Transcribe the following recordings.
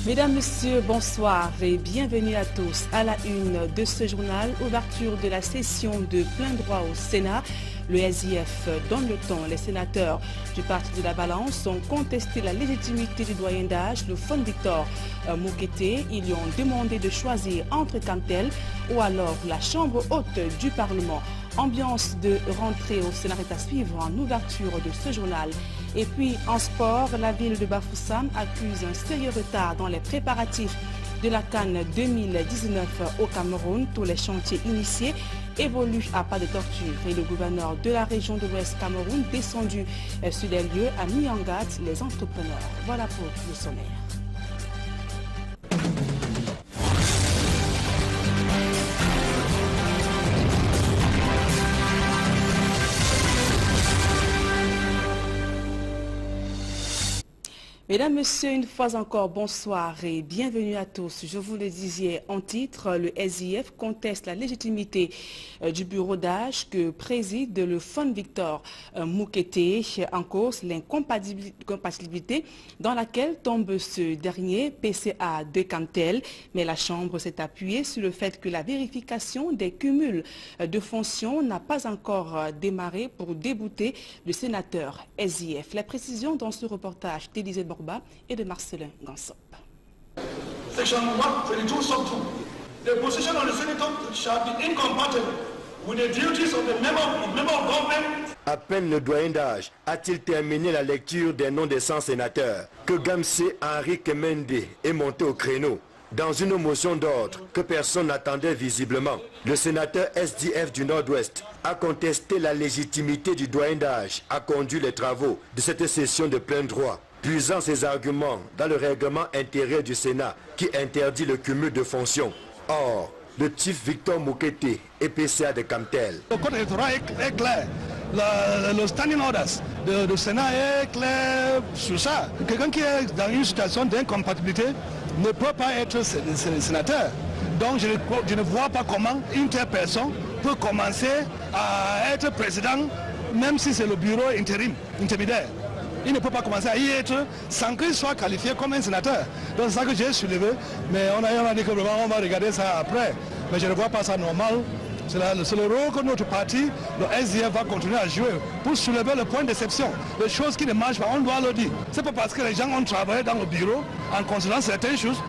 Mesdames, Messieurs, bonsoir et bienvenue à tous à la une de ce journal. Ouverture de la session de plein droit au Sénat. Le SIF donne le ton. Les sénateurs du Parti de la Balance ont contesté la légitimité du doyen d'âge, le Fond Victor Moukété. Ils lui ont demandé de choisir entre Kamtel ou alors la Chambre haute du Parlement. Ambiance de rentrée au Sénat est à suivre en ouverture de ce journal. Et puis en sport, la ville de Bafoussam accuse un sérieux retard dans les préparatifs de la CAN 2019 au Cameroun. Tous les chantiers initiés évoluent à pas de torture. Et le gouverneur de la région de l'Ouest Cameroun, descendu sur les lieux, a mis en garde les entrepreneurs. Voilà pour le sommaire. Mesdames, Messieurs, une fois encore, bonsoir et bienvenue à tous. Je vous le disais en titre, le SIF conteste la légitimité du bureau d'âge que préside le Fond Victor Moukété. En cause, l'incompatibilité dans laquelle tombe ce dernier, PCA de Kamtel. Mais la Chambre s'est appuyée sur le fait que la vérification des cumuls de fonctions n'a pas encore démarré pour débouter le sénateur SIF. La précision dans ce reportage d'Élisée Borba et de Marcelin Gansop. Section 122 sub 2. The position of the senator shall be incompatible with the duties of the member of government. À peine le doyen d'âge a-t-il terminé la lecture des noms des 100 sénateurs que Gamsé Henri Kemende est monté au créneau. Dans une motion d'ordre que personne n'attendait visiblement, le sénateur SDF du Nord-Ouest a contesté la légitimité du doyen d'âge à conduire les travaux de cette session de plein droit, puisant ses arguments dans le règlement intérieur du Sénat qui interdit le cumul de fonctions. Or, le chief Victor Moukété est PCA de Kamtel. Le code électoral est clair. Le standing orders du Sénat est clair sur ça. Quelqu'un qui est dans une situation d'incompatibilité ne peut pas être sénateur. Donc je ne vois pas comment une telle personne peut commencer à être président, même si c'est le bureau intérimaire. Il ne peut pas commencer à y être sans qu'il soit qualifié comme un sénateur. Donc c'est ça que j'ai soulevé, mais on a dit que vraiment on va regarder ça après. Mais je ne vois pas ça normal. C'est le rôle que notre parti, le SDF, va continuer à jouer pour soulever le point d'exception. Les choses qui ne marchent pas, on doit le dire. C'est pas parce que les gens ont travaillé dans le bureau en considérant certaines choses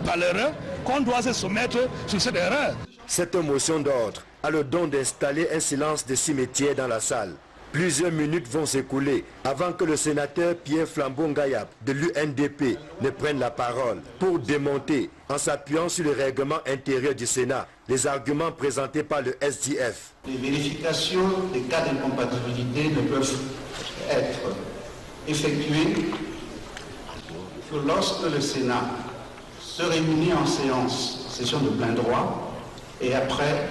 par l'erreur qu'on doit se soumettre sur cette erreur. Cette motion d'ordre a le don d'installer un silence de cimetière dans la salle. Plusieurs minutes vont s'écouler avant que le sénateur Pierre Flambon-Gayap de l'UNDP ne prenne la parole pour démonter, en s'appuyant sur le règlement intérieur du Sénat, les arguments présentés par le SDF. Les vérifications des cas d'incompatibilité ne peuvent être effectuées que lorsque le Sénat se réunit en session de plein droit, et après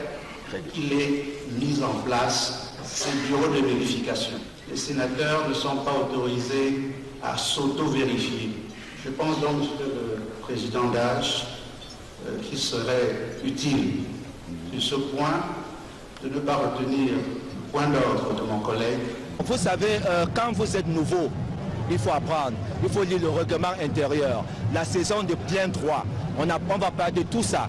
qu'il ait mis en place ces bureaux de vérification. Les sénateurs ne sont pas autorisés à s'auto-vérifier. Je pense donc, Monsieur le Président d'âge, qu'il serait utile, sur ce point, de ne pas retenir le point d'ordre de mon collègue. Vous savez, quand vous êtes nouveau, il faut apprendre, il faut lire le règlement intérieur, la session de plein droit. On va parler de tout ça.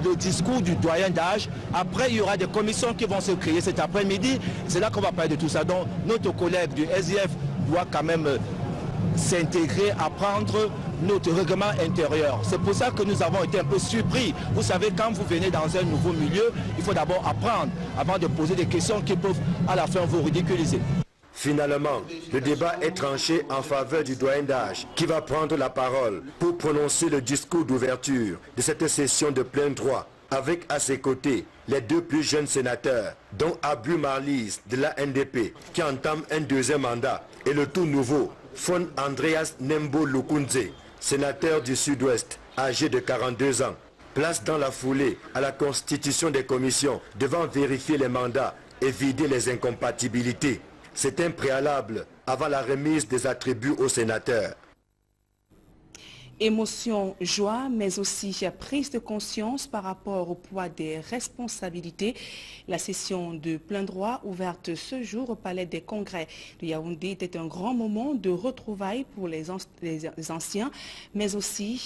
Le discours du doyen d'âge. Après, il y aura des commissions qui vont se créer cet après-midi. C'est là qu'on va parler de tout ça. Donc, notre collègue du SDF doit quand même s'intégrer, apprendre notre règlement intérieur. C'est pour ça que nous avons été un peu surpris. Vous savez, quand vous venez dans un nouveau milieu, il faut d'abord apprendre avant de poser des questions qui peuvent à la fin vous ridiculiser. Finalement, le débat est tranché en faveur du doyen d'âge qui va prendre la parole pour prononcer le discours d'ouverture de cette session de plein droit, avec à ses côtés les deux plus jeunes sénateurs, dont Abu Marlis de la NDP qui entame un deuxième mandat, et le tout nouveau Fon Andreas Nembo Lukunze, sénateur du Sud-Ouest, âgé de 42 ans. Place dans la foulée à la constitution des commissions devant vérifier les mandats et vider les incompatibilités. C'est un préalable avant la remise des attributs aux sénateurs. Émotion, joie, mais aussi prise de conscience par rapport au poids des responsabilités. La session de plein droit ouverte ce jour au Palais des Congrès de Yaoundé était un grand moment de retrouvailles pour les anciens, mais aussi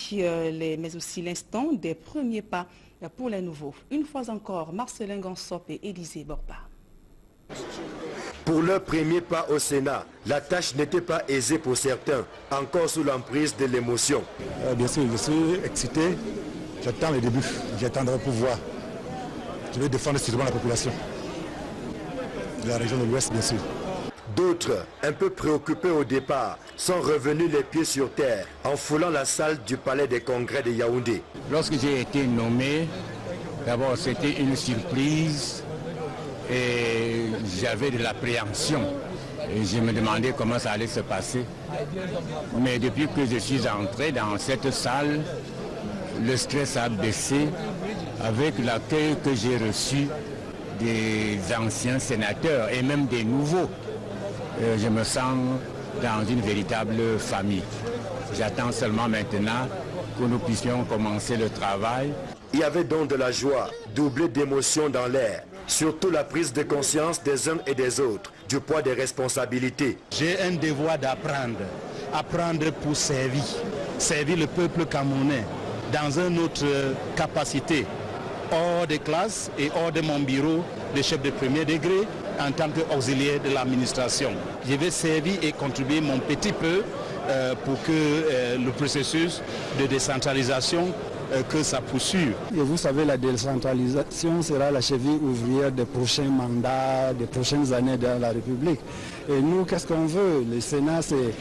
l'instant des premiers pas pour les nouveaux. Une fois encore, Marcelin Gansop et Élisée Borba. Pour leur premier pas au Sénat, la tâche n'était pas aisée pour certains, encore sous l'emprise de l'émotion. Bien sûr, je suis excité. J'attends le début, j'attendrai pour voir. Je vais défendre strictement la population de la région de l'Ouest, bien sûr. D'autres, un peu préoccupés au départ, sont revenus les pieds sur terre en foulant la salle du Palais des Congrès de Yaoundé. Lorsque j'ai été nommé, d'abord c'était une surprise. Et j'avais de l'appréhension. Et je me demandais comment ça allait se passer. Mais depuis que je suis entré dans cette salle, le stress a baissé avec l'accueil que j'ai reçu des anciens sénateurs et même des nouveaux. Je me sens dans une véritable famille. J'attends seulement maintenant que nous puissions commencer le travail. Il y avait donc de la joie, doublée d'émotions dans l'air. Surtout la prise de conscience des uns et des autres, du poids des responsabilités. J'ai un devoir d'apprendre, apprendre pour servir le peuple camerounais dans une autre capacité, hors des classes et hors de mon bureau de chef de premier degré en tant qu'auxiliaire de l'administration. Je vais servir et contribuer mon petit peu pour que le processus de décentralisation que ça poursuive. Et vous savez, la décentralisation sera la cheville ouvrière des prochains mandats, des prochaines années dans la République. Et nous, qu'est-ce qu'on veut? Le Sénat, c'est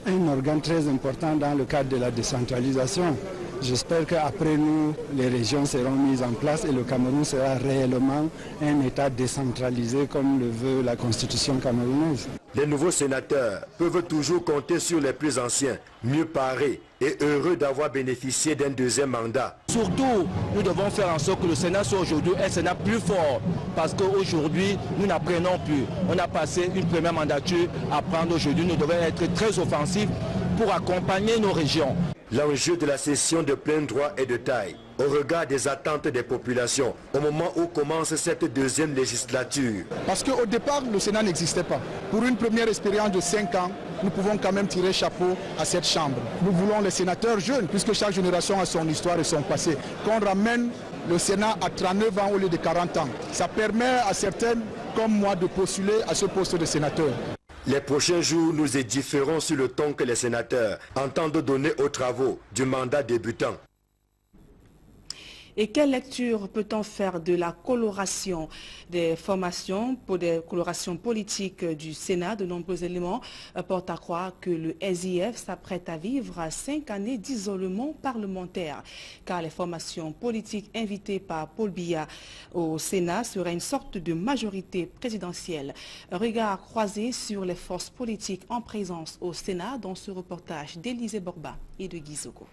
un organe très important dans le cadre de la décentralisation. J'espère qu'après nous, les régions seront mises en place et le Cameroun sera réellement un État décentralisé comme le veut la Constitution camerounaise. Les nouveaux sénateurs peuvent toujours compter sur les plus anciens, mieux parés et heureux d'avoir bénéficié d'un deuxième mandat. Surtout, nous devons faire en sorte que le Sénat soit aujourd'hui un Sénat plus fort. Parce qu'aujourd'hui, nous n'apprenons plus. On a passé une première mandature à prendre aujourd'hui. Nous devons être très offensifs pour accompagner nos régions. L'enjeu de la session de plein droit est de taille, au regard des attentes des populations, au moment où commence cette deuxième législature. Parce qu'au départ, le Sénat n'existait pas. Pour une première expérience de 5 ans, nous pouvons quand même tirer chapeau à cette Chambre. Nous voulons les sénateurs jeunes, puisque chaque génération a son histoire et son passé. Qu'on ramène le Sénat à 39 ans au lieu de 40 ans. Ça permet à certaines, comme moi, de postuler à ce poste de sénateur. Les prochains jours nous édifierons sur le ton que les sénateurs entendent donner aux travaux du mandat débutant. Et quelle lecture peut-on faire de la coloration des formations pour des colorations politiques du Sénat? De nombreux éléments portent à croire que le SIF s'apprête à vivre 5 années d'isolement parlementaire, car les formations politiques invitées par Paul Biya au Sénat seraient une sorte de majorité présidentielle. Un regard croisé sur les forces politiques en présence au Sénat dans ce reportage d'Élisée Borba et de Guy Zogo.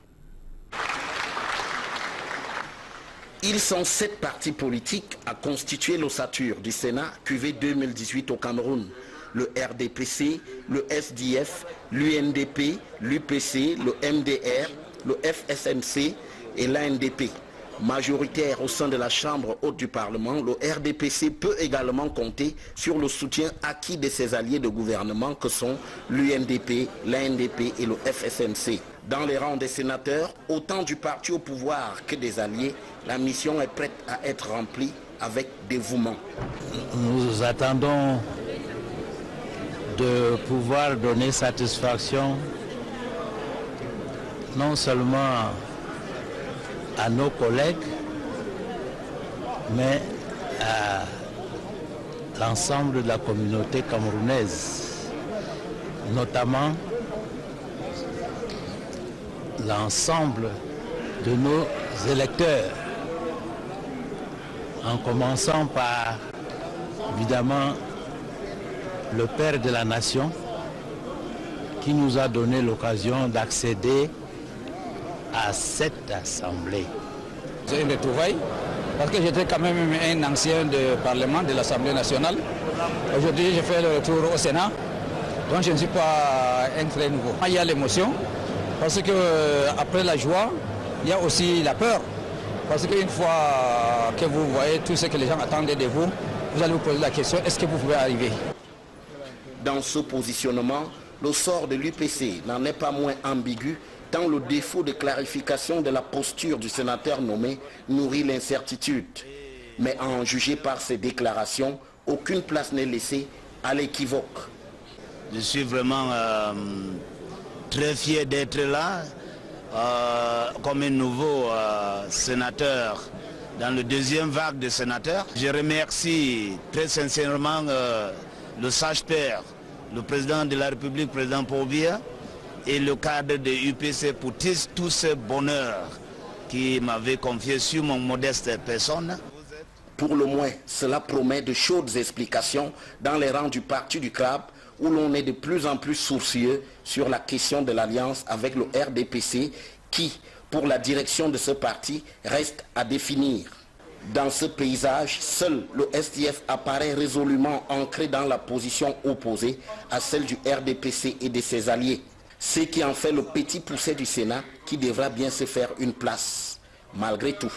Ils sont 7 partis politiques à constituer l'ossature du Sénat QV 2018 au Cameroun. Le RDPC, le SDF, l'UNDP, l'UPC, le MDR, le FSNC et l'ANDP. Majoritaire au sein de la Chambre haute du Parlement, le RDPC peut également compter sur le soutien acquis de ses alliés de gouvernement que sont l'UNDP, l'ANDP et le FSNC. Dans les rangs des sénateurs, autant du parti au pouvoir que des alliés, la mission est prête à être remplie avec dévouement. Nous attendons de pouvoir donner satisfaction non seulement à nos collègues, mais à l'ensemble de la communauté camerounaise, notamment l'ensemble de nos électeurs, en commençant par, évidemment, le Père de la Nation, qui nous a donné l'occasion d'accéder à cette assemblée. C'est une retrouvaille, parce que j'étais quand même un ancien de Parlement de l'Assemblée nationale. Aujourd'hui, je fais le retour au Sénat, donc je ne suis pas un très nouveau. Il y a l'émotion, Parce que après la joie, il y a aussi la peur. Parce qu'une fois que vous voyez tout ce que les gens attendaient de vous, vous allez vous poser la question, est-ce que vous pouvez arriver? Dans ce positionnement, le sort de l'UPC n'en est pas moins ambigu, tant le défaut de clarification de la posture du sénateur nommé nourrit l'incertitude. Mais à en juger par ses déclarations, aucune place n'est laissée à l'équivoque. Je suis vraiment très fier d'être là comme un nouveau sénateur dans le deuxième vague de sénateurs. Je remercie très sincèrement le sage-père, le président de la République, président Paul Biya, et le cadre de l'UPC pour tout ce bonheur qui m'avait confié sur mon modeste personne. Pour le moins, cela promet de chaudes explications dans les rangs du parti du CRAB, où l'on est de plus en plus sourcilleux sur la question de l'alliance avec le RDPC qui, pour la direction de ce parti, reste à définir. Dans ce paysage, seul le SDF apparaît résolument ancré dans la position opposée à celle du RDPC et de ses alliés. Ce qui en fait le petit poucet du Sénat qui devra bien se faire une place, malgré tout.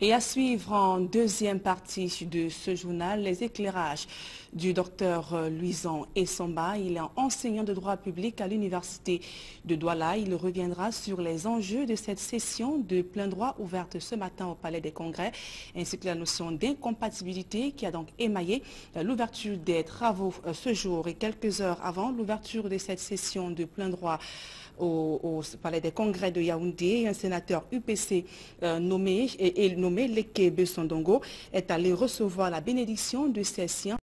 Et à suivre en deuxième partie de ce journal, les éclairages du docteur Louison Essomba. Il est enseignant de droit public à l'université de Douala. Il reviendra sur les enjeux de cette session de plein droit ouverte ce matin au Palais des Congrès, ainsi que la notion d'incompatibilité qui a donc émaillé l'ouverture des travaux ce jour et quelques heures avant l'ouverture de cette session de plein droit au Palais des Congrès de Yaoundé. Un sénateur UPC nommé Leke Besondongo est allé recevoir la bénédiction de ces siens.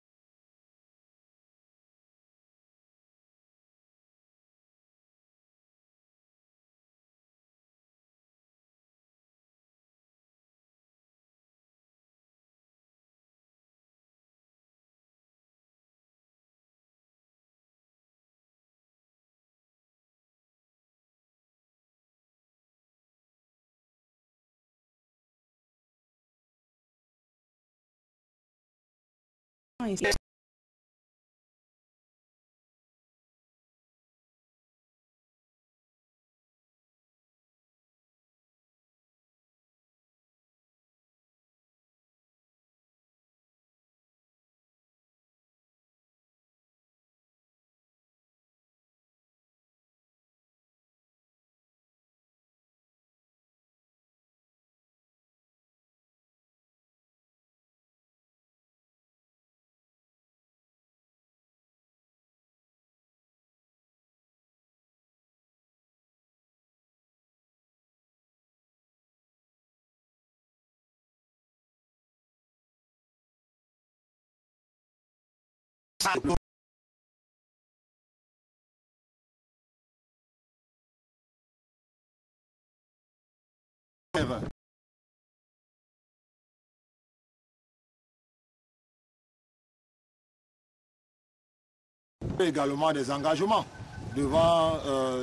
Également des engagements devant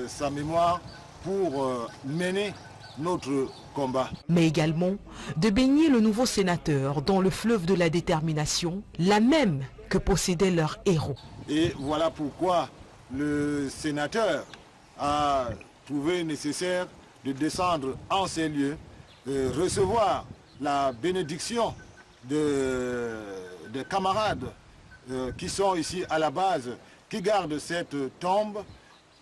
sa mémoire pour mener notre combat. Mais également de baigner le nouveau sénateur dans le fleuve de la détermination, la même que possédaient leurs héros. Et voilà pourquoi le sénateur a trouvé nécessaire de descendre en ces lieux, recevoir la bénédiction des camarades qui sont ici à la base, qui gardent cette tombe,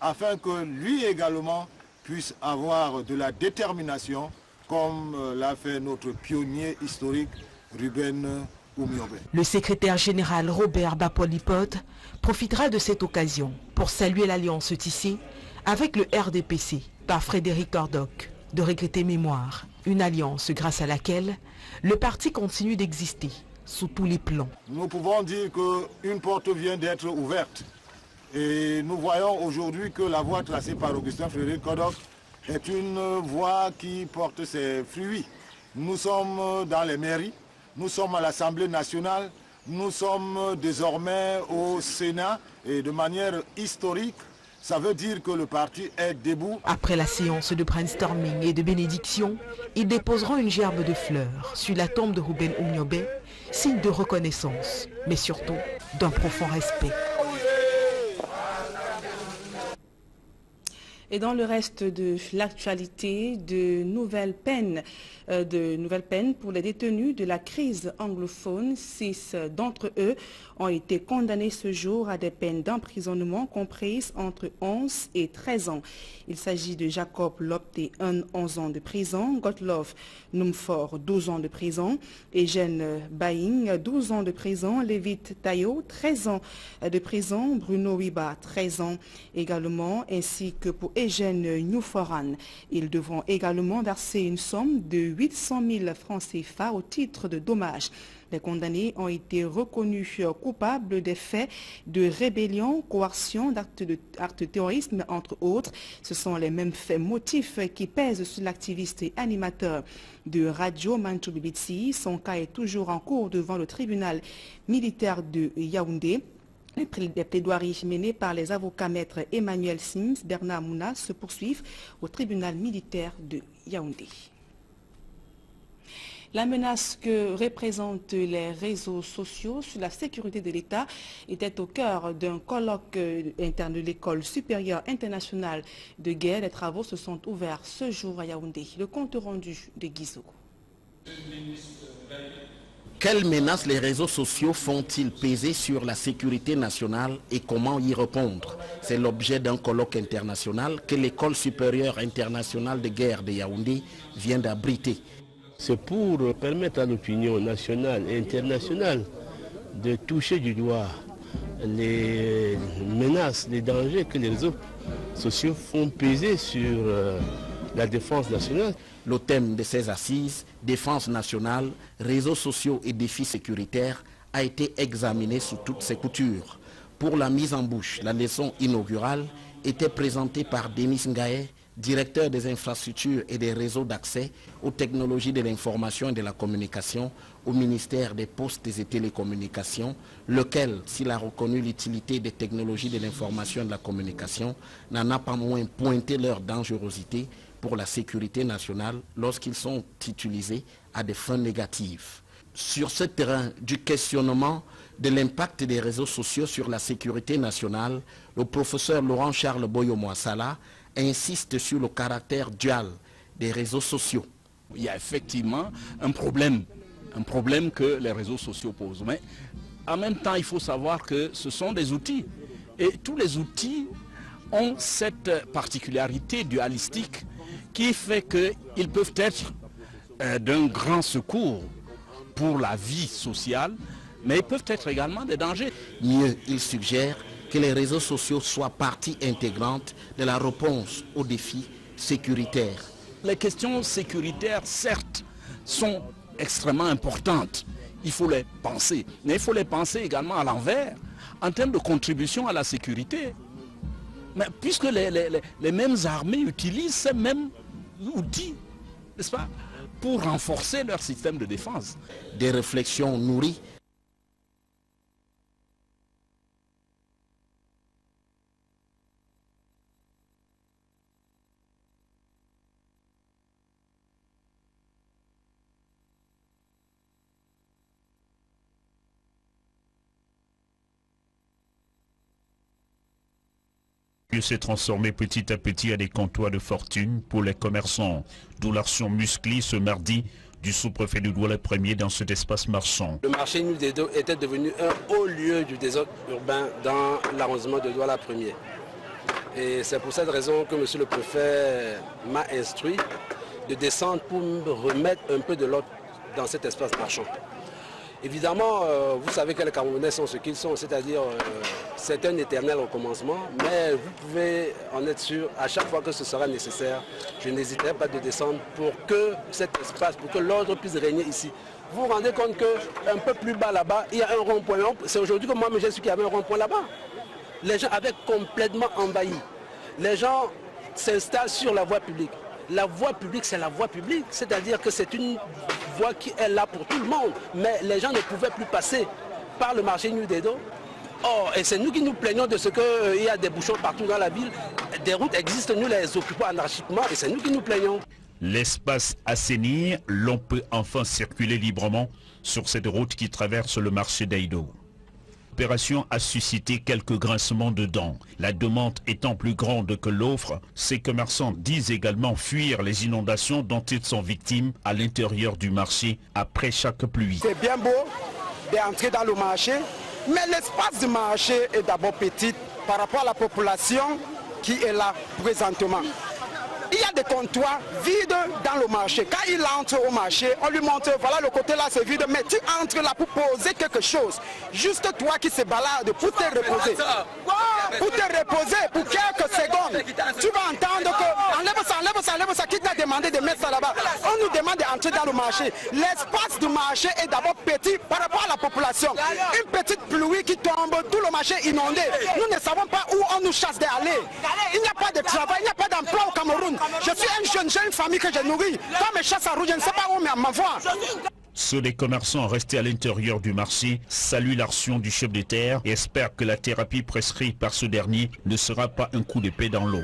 afin que lui également puisse avoir de la détermination, comme l'a fait notre pionnier historique Ruben Oumiobe. Le secrétaire général Robert Bapolipote profitera de cette occasion pour saluer l'alliance tissée avec le RDPC par Frédéric Cordoc, de regretter mémoire, une alliance grâce à laquelle le parti continue d'exister sous tous les plans. Nous pouvons dire qu'une porte vient d'être ouverte et nous voyons aujourd'hui que la voie tracée par Augustin Frédéric Cordoc est une voie qui porte ses fruits. Nous sommes dans les mairies, nous sommes à l'Assemblée nationale, nous sommes désormais au Sénat et de manière historique, ça veut dire que le parti est debout. Après la séance de brainstorming et de bénédiction, ils déposeront une gerbe de fleurs sur la tombe de Ruben Oumiobe, signe de reconnaissance, mais surtout d'un profond respect. Et dans le reste de l'actualité, de nouvelles peines pour les détenus de la crise anglophone. 6 d'entre eux ont été condamnés ce jour à des peines d'emprisonnement comprises entre 11 et 13 ans. Il s'agit de Jacob Lopté, 11 ans de prison, Gottlof Numfort, 12 ans de prison, Eugène Baing, 12 ans de prison, Lévit Tayo, 13 ans de prison, Bruno Wiba, 13 ans également, ainsi que pour Eugène Newforan. Ils devront également verser une somme de 800 000 francs CFA au titre de dommages. Les condamnés ont été reconnus coupables des faits de rébellion, coercion, d'actes de terrorisme, entre autres. Ce sont les mêmes faits motifs qui pèsent sur l'activiste et animateur de radio Manchou Bibitsi. Son cas est toujours en cours devant le tribunal militaire de Yaoundé. Les plaidoiries menées par les avocats maîtres Emmanuel Sims, Bernard Mouna se poursuivent au tribunal militaire de Yaoundé. La menace que représentent les réseaux sociaux sur la sécurité de l'État était au cœur d'un colloque interne de l'École supérieure internationale de guerre. Les travaux se sont ouverts ce jour à Yaoundé. Le compte rendu de Guizou. Quelles menaces les réseaux sociaux font-ils peser sur la sécurité nationale et comment y répondre? C'est l'objet d'un colloque international que l'École supérieure internationale de guerre de Yaoundé vient d'abriter. C'est pour permettre à l'opinion nationale et internationale de toucher du doigt les menaces, les dangers que les réseaux sociaux font peser sur la défense nationale. Le thème de ces assises, défense nationale, réseaux sociaux et défis sécuritaires, a été examiné sous toutes ses coutures. Pour la mise en bouche, la leçon inaugurale était présentée par Denis Ngaye, directeur des infrastructures et des réseaux d'accès aux technologies de l'information et de la communication au ministère des Postes et Télécommunications, lequel, s'il a reconnu l'utilité des technologies de l'information et de la communication, n'en a pas moins pointé leur dangerosité pour la sécurité nationale lorsqu'ils sont utilisés à des fins négatives. Sur ce terrain du questionnement de l'impact des réseaux sociaux sur la sécurité nationale, le professeur Laurent-Charles Boyo-Moissala insiste sur le caractère dual des réseaux sociaux. Il y a effectivement un problème que les réseaux sociaux posent. Mais en même temps, il faut savoir que ce sont des outils. Et tous les outils ont cette particularité dualistique qui fait qu'ils peuvent être d'un grand secours pour la vie sociale, mais ils peuvent être également des dangers. Mieux, il suggère que les réseaux sociaux soient partie intégrante de la réponse aux défis sécuritaires. Les questions sécuritaires, certes, sont extrêmement importantes. Il faut les penser, mais il faut les penser également à l'envers, en termes de contribution à la sécurité. Mais puisque les mêmes armées utilisent ces mêmes outils, n'est-ce pas, pour renforcer leur système de défense. Des réflexions nourries s'est transformé petit à petit à des comptoirs de fortune pour les commerçants, d'où l'action musclée ce mardi du sous-préfet de Douala Ier dans cet espace marchand. Le marché nu des dos était devenu un haut lieu du désordre urbain dans l'arrondissement de Douala Ier. Et c'est pour cette raison que monsieur le préfet m'a instruit de descendre pour me remettre un peu de l'ordre dans cet espace marchand. Évidemment, vous savez que les Camerounais sont ce qu'ils sont, c'est-à-dire c'est un éternel recommencement, mais vous pouvez en être sûr, à chaque fois que ce sera nécessaire, je n'hésiterai pas de descendre pour que cet espace, pour que l'ordre puisse régner ici. Vous vous rendez compte qu'un peu plus bas là-bas, il y a un rond-point. C'est aujourd'hui que moi j'ai su qu'il y avait un rond-point là-bas. Les gens avaient complètement envahi. Les gens s'installent sur la voie publique. La voie publique, c'est la voie publique, c'est-à-dire que c'est une voie qui est là pour tout le monde, mais les gens ne pouvaient plus passer par le marché nu des dos. Oh, et c'est nous qui nous plaignons de ce qu'il y a des bouchons partout dans la ville. Des routes existent, nous les occupons anarchiquement et c'est nous qui nous plaignons. L'espace assaini, l'on peut enfin circuler librement sur cette route qui traverse le marché d'Aïdo. opération a suscité quelques grincements de dents. La demande étant plus grande que l'offre, ces commerçants disent également fuir les inondations dont ils sont victimes à l'intérieur du marché après chaque pluie. C'est bien beau d'entrer dans le marché, mais l'espace du marché est d'abord petit par rapport à la population qui est là présentement. Il y a des comptoirs vides dans le marché. Quand il entre au marché, on lui montre, voilà le côté là c'est vide, mais tu entres là pour poser quelque chose. Juste toi qui se balade pour te reposer. Pour te reposer pour quelques secondes. Tu vas entendre que enlève ça, qui t'a demandé de mettre ça là-bas. On nous demande d'entrer dans le marché. L'espace du marché est d'abord petit par rapport à la population. Une petite pluie qui tombe, tout le marché inondé. Nous ne savons pas où on nous chasse d'aller. Il n'y a pas de travail, il n'y a pas d'emploi au Cameroun. Je suis une jeune famille que je nourris. Quand me chasse à rouge, je ne sais pas où m'envoie. Ceux des commerçants restés à l'intérieur du marché saluent l'action du chef de terre et espèrent que la thérapie prescrite par ce dernier ne sera pas un coup d'épée dans l'eau.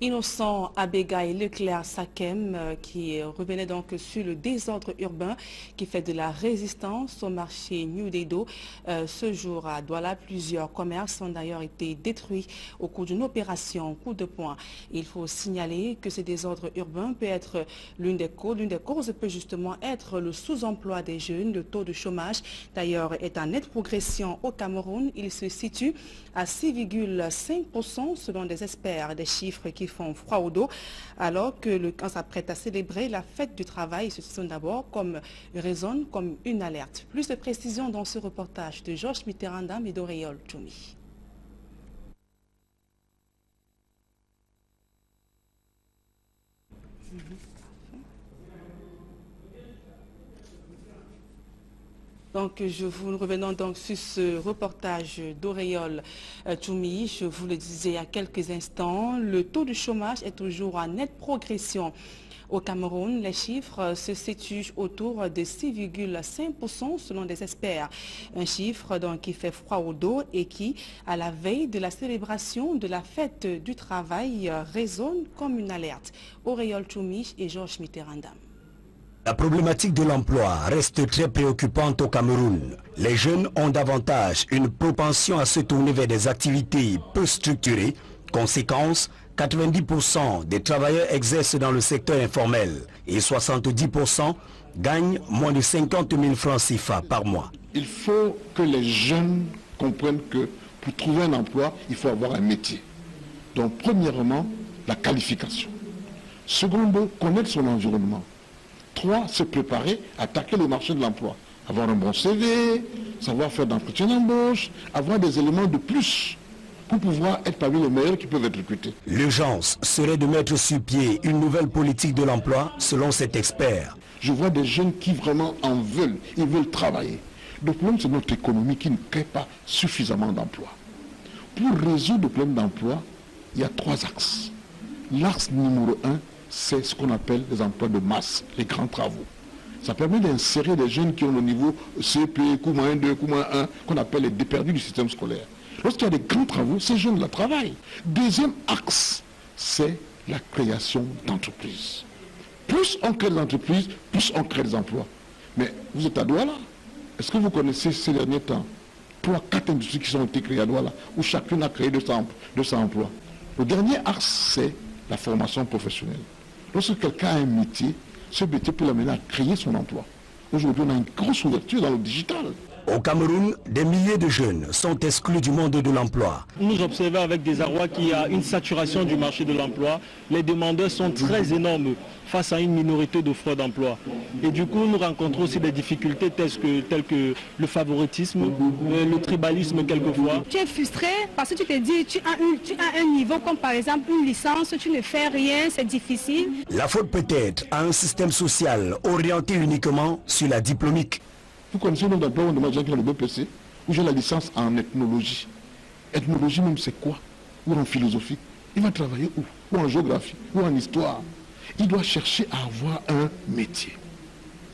Innocent Abégaï Leclerc Sakem qui revenait donc sur le désordre urbain qui fait de la résistance au marché New Dedo. Ce jour à Douala, plusieurs commerces ont d'ailleurs été détruits au cours d'une opération coup de poing. Il faut signaler que ce désordre urbain peut être l'une des causes peut justement être le sous-emploi des jeunes. Le taux de chômage d'ailleurs est en nette progression au Cameroun. Il se situe à 6,5% selon des experts, des chiffres qui font froid au dos, alors que le camp s'apprête à célébrer la fête du travail. Ceci d'abord résonne comme une alerte. Plus de précisions dans ce reportage de Georges Mitterrandam et d'Auréole Toumi. Donc, nous revenons donc sur ce reportage d'Auréole Toumi. Je vous le disais il y a quelques instants, le taux de chômage est toujours en nette progression. Au Cameroun, les chiffres se situent autour de 6,5% selon des experts. Un chiffre donc qui fait froid au dos et qui, à la veille de la célébration de la fête du travail, résonne comme une alerte. Auréole Toumi et Georges Mitterrandam. La problématique de l'emploi reste très préoccupante au Cameroun. Les jeunes ont davantage une propension à se tourner vers des activités peu structurées. Conséquence, 90% des travailleurs exercent dans le secteur informel et 70% gagnent moins de 50 000 francs CFA par mois. Il faut que les jeunes comprennent que pour trouver un emploi, il faut avoir un métier. Donc premièrement, la qualification. Secondo, connaître son environnement. 3, se préparer à attaquer le marché de l'emploi. Avoir un bon CV, savoir faire d'entretien d'embauche, avoir des éléments de plus pour pouvoir être parmi les meilleurs qui peuvent être recrutés. L'urgence serait de mettre sur pied une nouvelle politique de l'emploi selon cet expert. Je vois des jeunes qui vraiment en veulent, ils veulent travailler. Le problème, c'est notre économie qui ne crée pas suffisamment d'emplois. Pour résoudre le problème d'emploi, il y a 3 axes. L'axe numéro 1, c'est ce qu'on appelle les emplois de masse, les grands travaux. Ça permet d'insérer des jeunes qui ont le niveau CP, Q-2, Q-1, qu'on appelle les déperdus du système scolaire. Lorsqu'il y a des grands travaux, ces jeunes-là travaillent. Deuxième axe, c'est la création d'entreprises. Plus on crée des entreprises, plus on crée des emplois. Mais vous êtes à Douala. Est-ce que vous connaissez ces derniers temps 3-4 industries qui ont été créées à Douala, où chacune a créé 200 emplois. Le dernier axe, c'est la formation professionnelle. Lorsque quelqu'un a un métier, ce métier peut l'amener à créer son emploi. Aujourd'hui, on a une grosse ouverture dans le digital. Au Cameroun, des milliers de jeunes sont exclus du monde de l'emploi. Nous observons avec désarroi qu'il y a une saturation du marché de l'emploi. Les demandeurs sont très énormes face à une minorité d'offres d'emploi. Et du coup, nous rencontrons aussi des difficultés telles que le favoritisme, le tribalisme quelquefois. Tu es frustré parce que tu te dis tu as un niveau comme par exemple une licence, tu ne fais rien, c'est difficile. La faute peut-être à un système social orienté uniquement sur la diplomique. Vous connaissez le nombre d'emplois où on demande des gens qui ont le BPC, où j'ai la licence en ethnologie. Ethnologie même c'est quoi? Ou en philosophie? Il va travailler où? Ou en géographie? Ou en histoire? Il doit chercher à avoir un métier.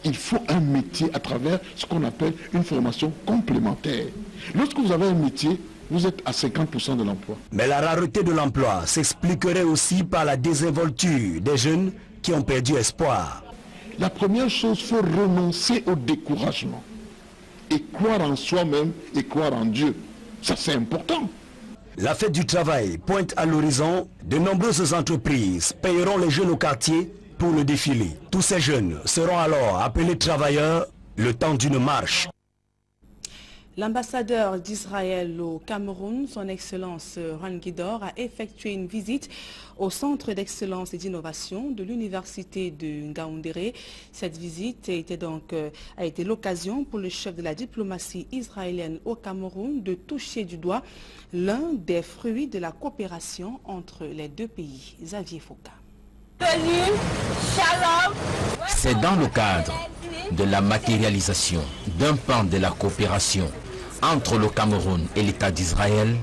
Il faut un métier à travers ce qu'on appelle une formation complémentaire. Lorsque vous avez un métier, vous êtes à 50% de l'emploi. Mais la rareté de l'emploi s'expliquerait aussi par la désinvolture des jeunes qui ont perdu espoir. La première chose, il faut renoncer au découragement. et croire en soi-même et croire en Dieu. Ça, c'est important. La fête du travail pointe à l'horizon. De nombreuses entreprises payeront les jeunes au quartier pour le défilé. Tous ces jeunes seront alors appelés travailleurs le temps d'une marche. L'ambassadeur d'Israël au Cameroun, son Excellence Ran Guidor, a effectué une visite au Centre d'excellence et d'innovation de l'Université de Ngaoundéré. Cette visite a été l'occasion pour le chef de la diplomatie israélienne au Cameroun de toucher du doigt l'un des fruits de la coopération entre les deux pays. Xavier Foucault. C'est dans le cadre de la matérialisation d'un pan de la coopération entre le Cameroun et l'État d'Israël,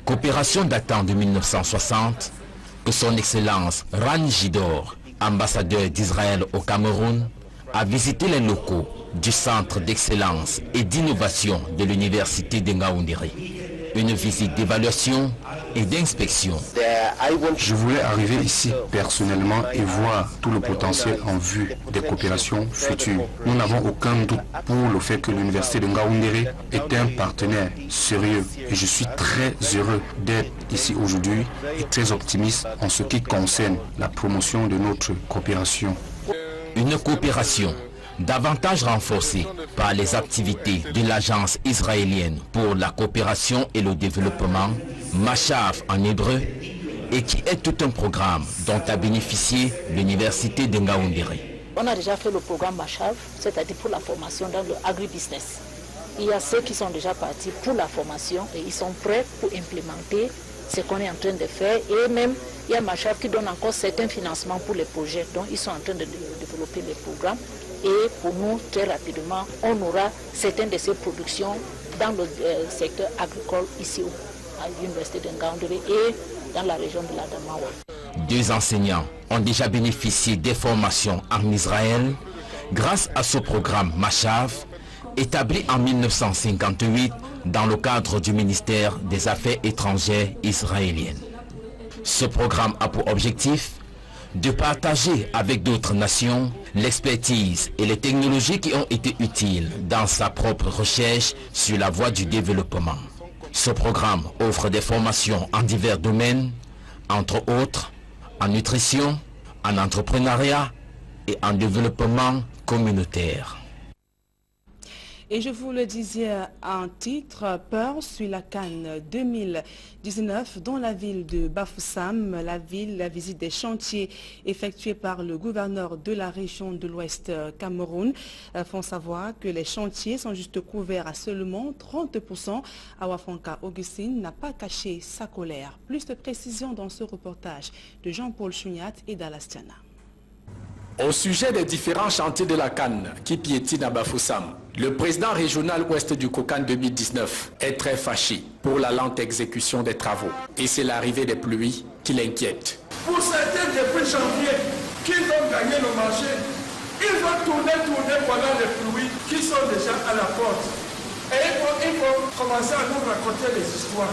coopération datant de 1960, que son Excellence Ran Guidor, ambassadeur d'Israël au Cameroun, a visité les locaux du Centre d'excellence et d'innovation de l'Université de Ngaoundéré. Une visite d'évaluation et d'inspection. Je voulais arriver ici personnellement et voir tout le potentiel en vue des coopérations futures. Nous n'avons aucun doute pour le fait que l'Université de Ngaoundéré est un partenaire sérieux. Et je suis très heureux d'être ici aujourd'hui et très optimiste en ce qui concerne la promotion de notre coopération. Une coopération davantage renforcée par les activités de l'Agence israélienne pour la coopération et le développement, MACHAV en hébreu, et qui est tout un programme dont a bénéficié l'Université de Ngaoundéré. On a déjà fait le programme MACHAV, c'est-à-dire pour la formation dans le agribusiness. Il y a ceux qui sont déjà partis pour la formation et ils sont prêts pour implémenter ce qu'on est en train de faire. Et même, il y a MACHAV qui donne encore certains financements pour les projets. Donc, ils sont en train de développer les programmes. Et pour nous, très rapidement, on aura certaines de ces productions dans le secteur agricole ici à l'Université de Ngaoundéré et dans la région de l'Adamawa. 2 enseignants ont déjà bénéficié des formations en Israël grâce à ce programme MACHAV, établi en 1958 dans le cadre du ministère des Affaires étrangères israéliennes. Ce programme a pour objectif de partager avec d'autres nations l'expertise et les technologies qui ont été utiles dans sa propre recherche sur la voie du développement. Ce programme offre des formations en divers domaines, entre autres en nutrition, en entrepreneuriat et en développement communautaire. Et je vous le disais en titre, peur sur la Cannes 2019 dans la ville de Bafoussam. La visite des chantiers effectués par le gouverneur de la région de l'Ouest Cameroun font savoir que les chantiers sont juste couverts à seulement 30%. Awafonka Augustine n'a pas caché sa colère. Plus de précisions dans ce reportage de Jean-Paul Chouniat et Dalastiana. Au sujet des différents chantiers de la Cannes qui piétinent à Bafoussam, le président régional ouest du COCAN 2019 est très fâché pour la lente exécution des travaux. Et c'est l'arrivée des pluies qui l'inquiète. Pour certains depuis janvier qui ont gagné le marché, ils vont tourner pendant les pluies qui sont déjà à la porte. Et il faut commencer à nous raconter des histoires.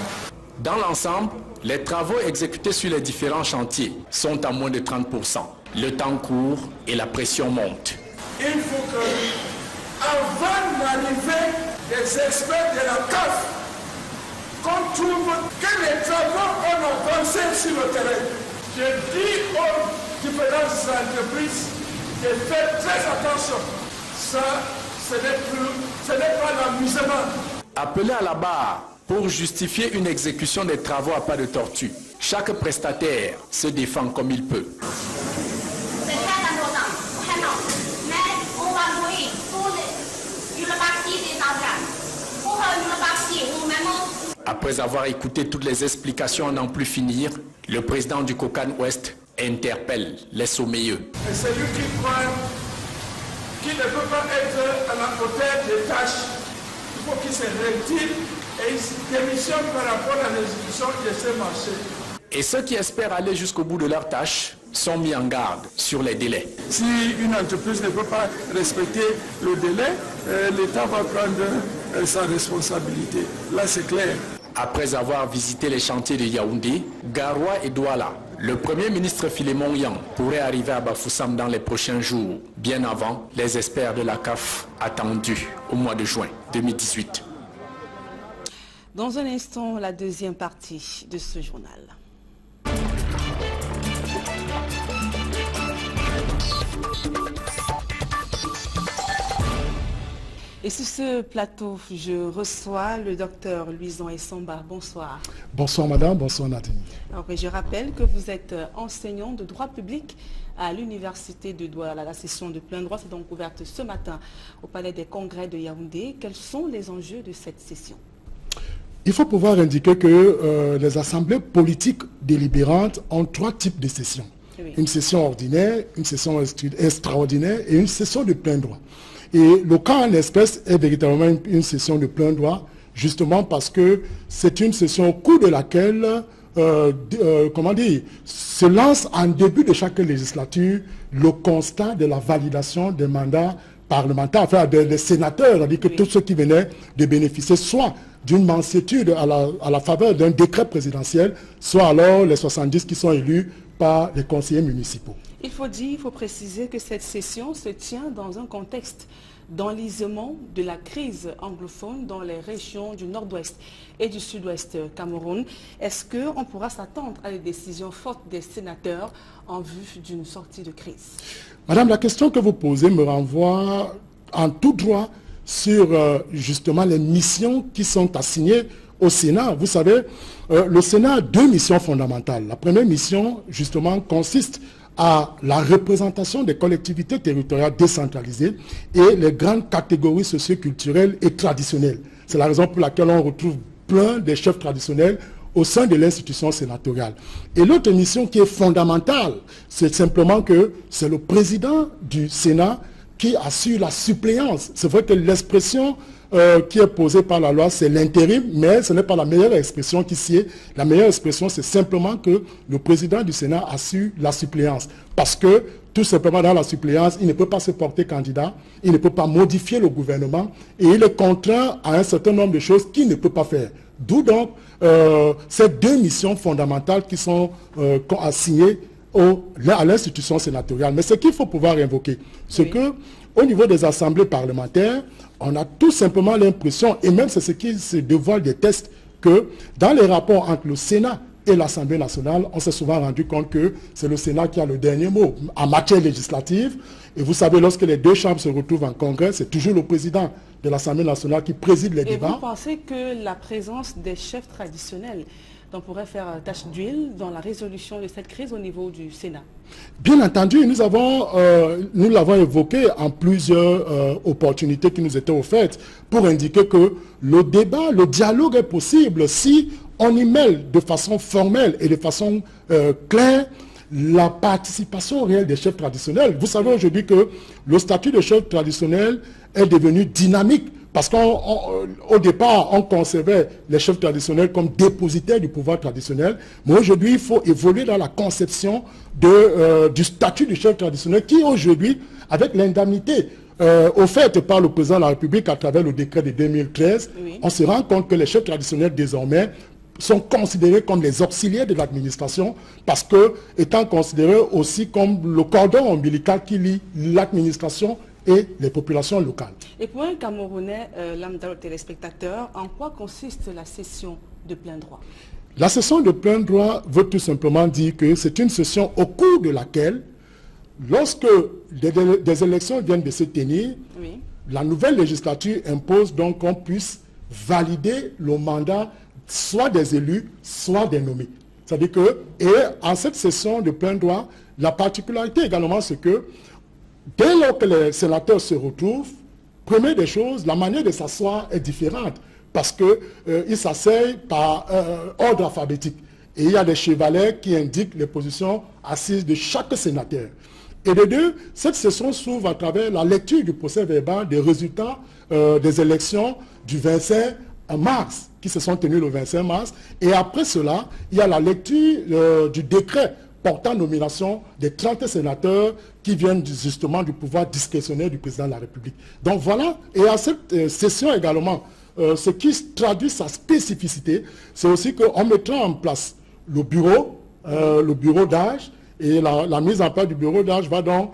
Dans l'ensemble, les travaux exécutés sur les différents chantiers sont à moins de 30%. Le temps court et la pression monte. Il faut que, avant l'arrivée des experts de la CAF, qu'on trouve que les travaux ont avancé sur le terrain. Je dis aux différentes entreprises de faire très attention. Ça, ce n'est pas l'amusement. Appelé à la barre pour justifier une exécution des travaux à pas de tortue, chaque prestataire se défend comme il peut. Après avoir écouté toutes les explications à n'en plus finir, le président du COCAN Ouest interpelle les sommeliers. Et celui qui croit qu'il ne peut pas être à la hauteur des tâches, il faut qu'il se retire et il démissionne par rapport à l'exécution de ce marché. Et ceux qui espèrent aller jusqu'au bout de leurs tâches sont mis en garde sur les délais. Si une entreprise ne peut pas respecter le délai, l'État va prendre sa responsabilité. Là, c'est clair. Après avoir visité les chantiers de Yaoundé, Garoua et Douala, Le Premier ministre Philémon Yang pourrait arriver à Bafoussam dans les prochains jours, bien avant les experts de la CAF attendus au mois de juin 2018. Dans un instant, la deuxième partie de ce journal. Et sur ce plateau, je reçois le docteur Louison Essamba. Bonsoir. Bonsoir madame, bonsoir Nadine. Alors, je rappelle que vous êtes enseignant de droit public à l'université de Douala. La session de plein droit s'est donc ouverte ce matin au Palais des Congrès de Yaoundé. Quels sont les enjeux de cette session? Il faut pouvoir indiquer que les assemblées politiques délibérantes ont trois types de sessions. Oui. Une session ordinaire, une session extraordinaire et une session de plein droit. Et le cas en espèce est véritablement une session de plein droit, justement parce que c'est une session au cours de laquelle, se lance en début de chaque législature le constat de la validation des mandats parlementaires, enfin des sénateurs, c'est-à-dire que tous ceux qui venaient de bénéficier soit d'une mansuétude à la faveur d'un décret présidentiel, soit alors les 70 qui sont élus par les conseillers municipaux. Il faut préciser que cette session se tient dans un contexte d'enlisement de la crise anglophone dans les régions du nord-ouest et du sud-ouest Cameroun. Est-ce qu'on pourra s'attendre à des décisions fortes des sénateurs en vue d'une sortie de crise? Madame, la question que vous posez me renvoie en tout droit sur justement les missions qui sont assignées au Sénat. Vous savez, le Sénat a deux missions fondamentales. La première mission, justement, consiste à la représentation des collectivités territoriales décentralisées et les grandes catégories socio-culturelles et traditionnelles. C'est la raison pour laquelle on retrouve plein de chefs traditionnels au sein de l'institution sénatoriale. Et l'autre mission qui est fondamentale, c'est simplement que c'est le président du Sénat qui assure la suppléance. C'est vrai que l'expression qui est posée par la loi, c'est l'intérim, mais ce n'est pas la meilleure expression qui s'y est. La meilleure expression, c'est simplement que le président du Sénat assure la suppléance. Parce que, tout simplement, dans la suppléance, il ne peut pas se porter candidat, il ne peut pas modifier le gouvernement, et il est contraint à un certain nombre de choses qu'il ne peut pas faire. D'où donc ces deux missions fondamentales qui sont assignées à l'institution sénatoriale. Mais ce qu'il faut pouvoir invoquer, c'est que au niveau des assemblées parlementaires, on a tout simplement l'impression, et même c'est ce qui se dévoile des tests, que dans les rapports entre le Sénat et l'Assemblée nationale, on s'est souvent rendu compte que c'est le Sénat qui a le dernier mot en matière législative. Et vous savez, lorsque les deux chambres se retrouvent en congrès, c'est toujours le président de l'Assemblée nationale qui préside les débats. Et vous pensez que la présence des chefs traditionnels pourrait faire tâche d'huile dans la résolution de cette crise au niveau du Sénat? Bien entendu, nous l'avons évoqué en plusieurs opportunités qui nous étaient offertes pour indiquer que le débat, le dialogue est possible si on y mêle de façon formelle et de façon claire la participation réelle des chefs traditionnels. Vous savez aujourd'hui que le statut de chef traditionnel est devenu dynamique. Parce qu'au départ, on concevait les chefs traditionnels comme dépositaires du pouvoir traditionnel. Mais aujourd'hui, il faut évoluer dans la conception du statut du chef traditionnel qui aujourd'hui, avec l'indemnité offerte par le président de la République à travers le décret de 2013, oui, on se rend compte que les chefs traditionnels désormais sont considérés comme les auxiliaires de l'administration parce que étant considérés aussi comme le cordon ombilical qui lie l'administration et les populations locales. Et pour un Camerounais lambda téléspectateur, en quoi consiste la session de plein droit? La session de plein droit veut tout simplement dire que c'est une session au cours de laquelle, lorsque des élections viennent de se tenir, oui, la nouvelle législature impose donc qu'on puisse valider le mandat soit des élus, soit des nommés. C'est-à-dire que, et en cette session de plein droit, la particularité également, c'est que dès lors que les sénateurs se retrouvent, première des choses, la manière de s'asseoir est différente parce qu'ils s'asseyent par ordre alphabétique. Et il y a des chevalets qui indiquent les positions assises de chaque sénateur. Et de deux, cette session s'ouvre à travers la lecture du procès verbal des résultats des élections du 25 mars, qui se sont tenues le 25 mars. Et après cela, il y a la lecture du décret portant nomination des 30 sénateurs qui viennent justement du pouvoir discrétionnaire du président de la République. Donc voilà, et à cette session également, ce qui traduit sa spécificité, c'est aussi qu'on mettra en place le bureau le bureau d'âge. Et la mise en place du bureau d'âge va donc,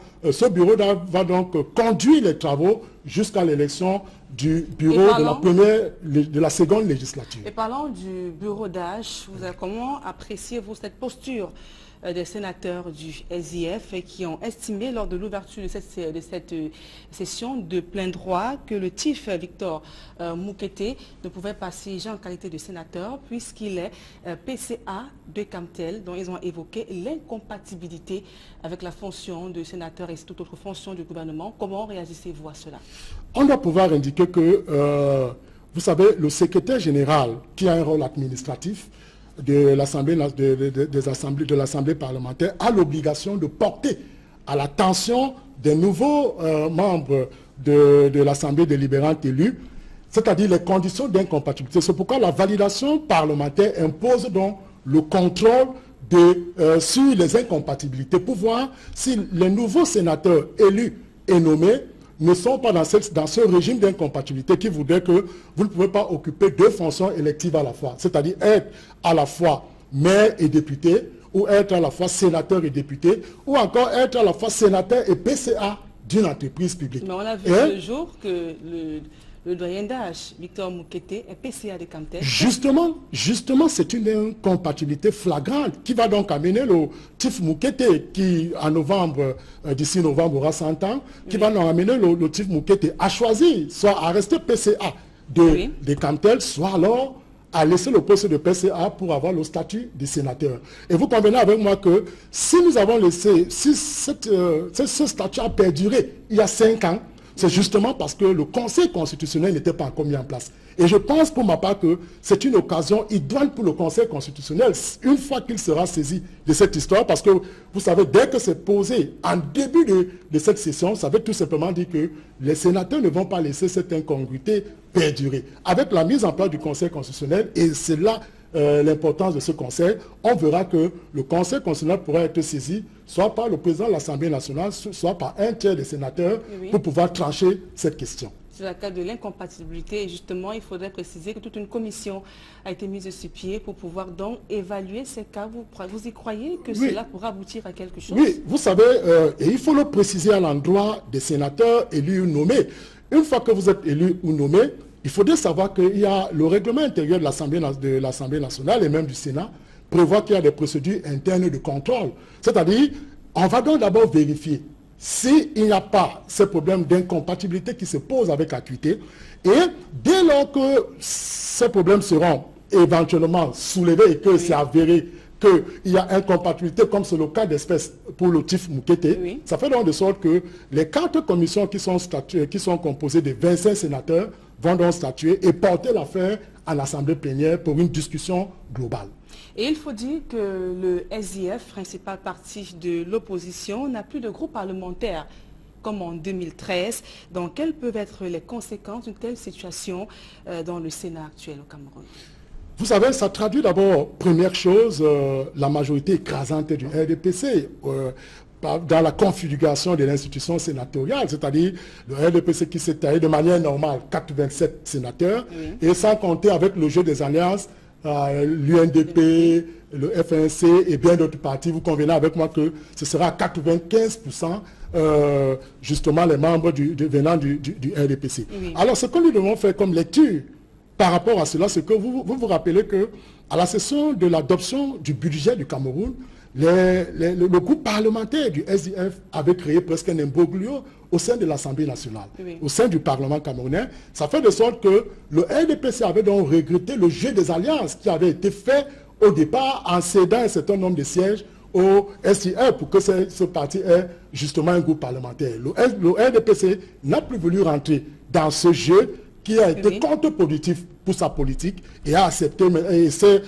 conduire les travaux jusqu'à l'élection du bureau de la seconde législature. Et parlant du bureau d'âge, comment appréciez-vous cette posture des sénateurs du SIF qui ont estimé lors de l'ouverture de cette session de plein droit que le TIF Victor Moukete ne pouvait pas siéger en qualité de sénateur puisqu'il est PCA de Camtel, dont ils ont évoqué l'incompatibilité avec la fonction de sénateur et toute autre fonction du gouvernement. Comment réagissez-vous à cela? On doit pouvoir indiquer que, vous savez, le secrétaire général qui a un rôle administratif de l'Assemblée parlementaire a l'obligation de porter à l'attention des nouveaux membres de l'Assemblée délibérante élue, c'est-à-dire les conditions d'incompatibilité. C'est pourquoi la validation parlementaire impose donc le contrôle sur les incompatibilités pour voir si les nouveaux sénateurs élus et nommés ne sont pas dans ce régime d'incompatibilité qui voudrait que vous ne pouvez pas occuper deux fonctions électives à la fois, c'est-à-dire être à la fois maire et député, ou être à la fois sénateur et député, ou encore être à la fois sénateur et PCA d'une entreprise publique. Mais on a vu ce jour que le doyen d'âge, Victor Moukete, est PCA de Camtel. Justement, c'est une incompatibilité flagrante qui va donc amener le TIF Moukete, qui en novembre, d'ici novembre aura 100 ans, qui va donc amener le TIF Moukete à choisir, soit à rester PCA de Camtel, soit alors à laisser le poste de PCA pour avoir le statut de sénateur. Et vous convenez avec moi que si nous avons laissé, si ce statut a perduré il y a 5 ans, c'est justement parce que le Conseil constitutionnel n'était pas encore mis en place. Et je pense pour ma part que c'est une occasion idoine pour le Conseil constitutionnel, une fois qu'il sera saisi de cette histoire, parce que vous savez, dès que c'est posé en début de cette session, ça veut tout simplement dire que les sénateurs ne vont pas laisser cette incongruité perdurer. Avec la mise en place du Conseil constitutionnel, et c'est là l'importance de ce conseil, on verra que le Conseil constitutionnel pourra être saisi soit par le président de l'Assemblée nationale, soit par un tiers des sénateurs pour pouvoir trancher cette question. C'est le cas de l'incompatibilité et justement il faudrait préciser que toute une commission a été mise sur pied pour pouvoir donc évaluer ces cas. Vous y croyez que cela pourra aboutir à quelque chose? Oui, vous savez, et il faut le préciser à l'endroit des sénateurs élus ou nommés. Une fois que vous êtes élu ou nommé, il faudrait savoir qu'il y a le règlement intérieur de l'Assemblée nationale et même du Sénat prévoit qu'il y a des procédures internes de contrôle. C'est-à-dire, on va donc d'abord vérifier s'il n'y a pas ces problèmes d'incompatibilité qui se posent avec acuité. Et dès lors que ces problèmes seront éventuellement soulevés et que c'est avéré qu'il y a incompatibilité, comme c'est le cas d'espèce pour le TIF Moukete, ça fait donc de sorte que les 4 commissions qui sont composées de 25 sénateurs vont donc statuer et porter l'affaire à l'Assemblée plénière pour une discussion globale. Et il faut dire que le SIF, principal parti de l'opposition, n'a plus de groupe parlementaire comme en 2013. Donc, quelles peuvent être les conséquences d'une telle situation dans le Sénat actuel au Cameroun? Vous savez, ça traduit d'abord, première chose, la majorité écrasante du RDPC dans la configuration de l'institution sénatoriale, c'est-à-dire le RDPC qui s'est taillé de manière normale 87 sénateurs, et sans compter avec le jeu des alliances, l'UNDP, le FNC et bien d'autres partis. Vous convenez avec moi que ce sera à 95% justement les membres venant du RDPC. Alors ce que nous devons faire comme lecture par rapport à cela, c'est que vous rappelez que à la session de l'adoption du budget du Cameroun, le groupe parlementaire du SIF avait créé presque un imbroglio au sein de l'Assemblée nationale, au sein du Parlement camerounais. Ça fait de sorte que le RDPC avait donc regretté le jeu des alliances qui avait été fait au départ en cédant un certain nombre de sièges au SIF pour que ce parti ait justement un groupe parlementaire. Le RDPC n'a plus voulu rentrer dans ce jeu qui a été contre-productif pour sa politique et a accepté, et s'est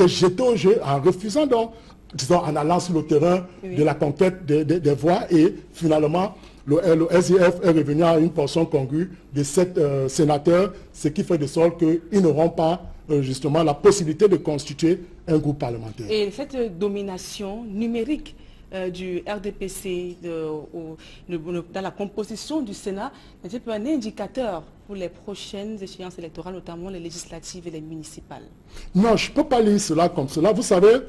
jeté au jeu en refusant donc, disons, en allant sur le terrain de la conquête des voix, et finalement le SIF est revenu à une portion congrue de 7 sénateurs, ce qui fait de sorte qu'ils n'auront pas justement la possibilité de constituer un groupe parlementaire. Et cette domination numérique du RDPC dans la composition du Sénat n'est pas un indicateur pour les prochaines échéances électorales, notamment les législatives et les municipales? Non, je ne peux pas lire cela comme cela. Vous savez,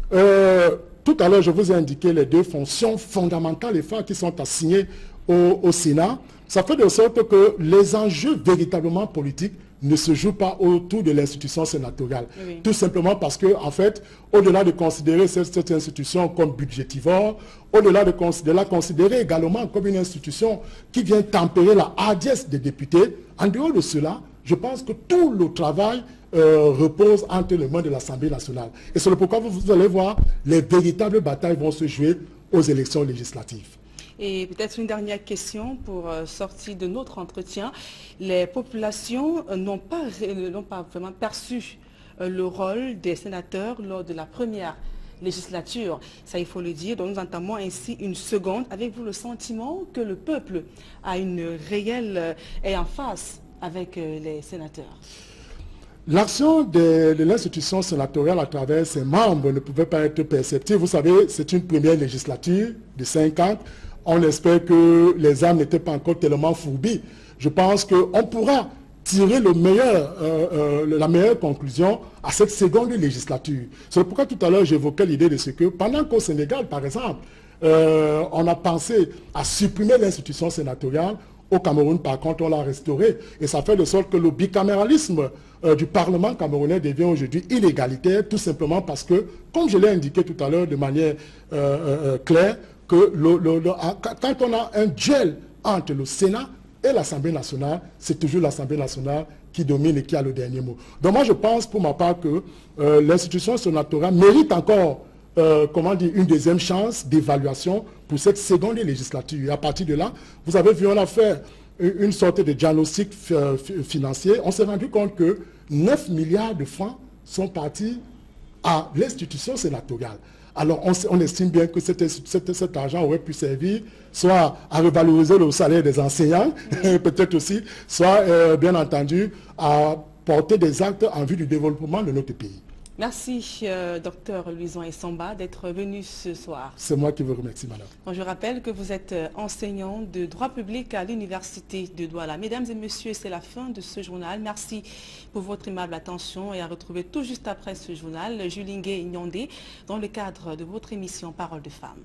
Tout à l'heure, je vous ai indiqué les deux fonctions fondamentales et phares qui sont assignées au Sénat. Ça fait de sorte que les enjeux véritablement politiques ne se jouent pas autour de l'institution sénatoriale. Oui. Tout simplement parce que, en fait, au-delà de considérer cette institution comme budgétivore, au-delà de la considérer également comme une institution qui vient tempérer la hardiesse des députés, en dehors de cela, je pense que tout le travail repose entre les mains de l'Assemblée nationale. Et c'est pourquoi vous allez voir, les véritables batailles vont se jouer aux élections législatives. Et peut-être une dernière question pour sortir de notre entretien. Les populations n'ont pas vraiment perçu le rôle des sénateurs lors de la première législature. Ça, il faut le dire. Donc, nous entamons ainsi une seconde. Avez-vous le sentiment que le peuple a une réelle est en face avec les sénateurs? L'action de l'institution sénatoriale à travers ses membres ne pouvait pas être perceptible. Vous savez, c'est une première législature de 5 ans. On espère que les âmes n'étaient pas encore tellement fourbies. Je pense qu'on pourra tirer la meilleure conclusion à cette seconde législature. C'est pourquoi tout à l'heure j'évoquais l'idée de ce que pendant qu'au Sénégal, par exemple, on a pensé à supprimer l'institution sénatoriale, au Cameroun, par contre, on l'a restauré. Et ça fait de sorte que le bicaméralisme du Parlement camerounais devient aujourd'hui inégalitaire, tout simplement parce que, comme je l'ai indiqué tout à l'heure de manière claire, que quand on a un duel entre le Sénat et l'Assemblée nationale, c'est toujours l'Assemblée nationale qui domine et qui a le dernier mot. Donc moi je pense pour ma part que l'institution sénatoriale mérite encore une deuxième chance d'évaluation pour cette seconde législature. Et à partir de là, vous avez vu, on a fait une sorte de diagnostic financier. On s'est rendu compte que 9 milliards de francs sont partis à l'institution sénatoriale. Alors on estime bien que cet argent aurait pu servir soit à revaloriser le salaire des enseignants, peut-être aussi, soit bien entendu à porter des actes en vue du développement de notre pays. Merci, Dr Louison Essamba, d'être venu ce soir. C'est moi qui vous remercie, madame. Bon, je rappelle que vous êtes enseignant de droit public à l'Université de Douala. Mesdames et messieurs, c'est la fin de ce journal. Merci pour votre aimable attention et à retrouver tout juste après ce journal Julingue Nyondé dans le cadre de votre émission Parole de femmes.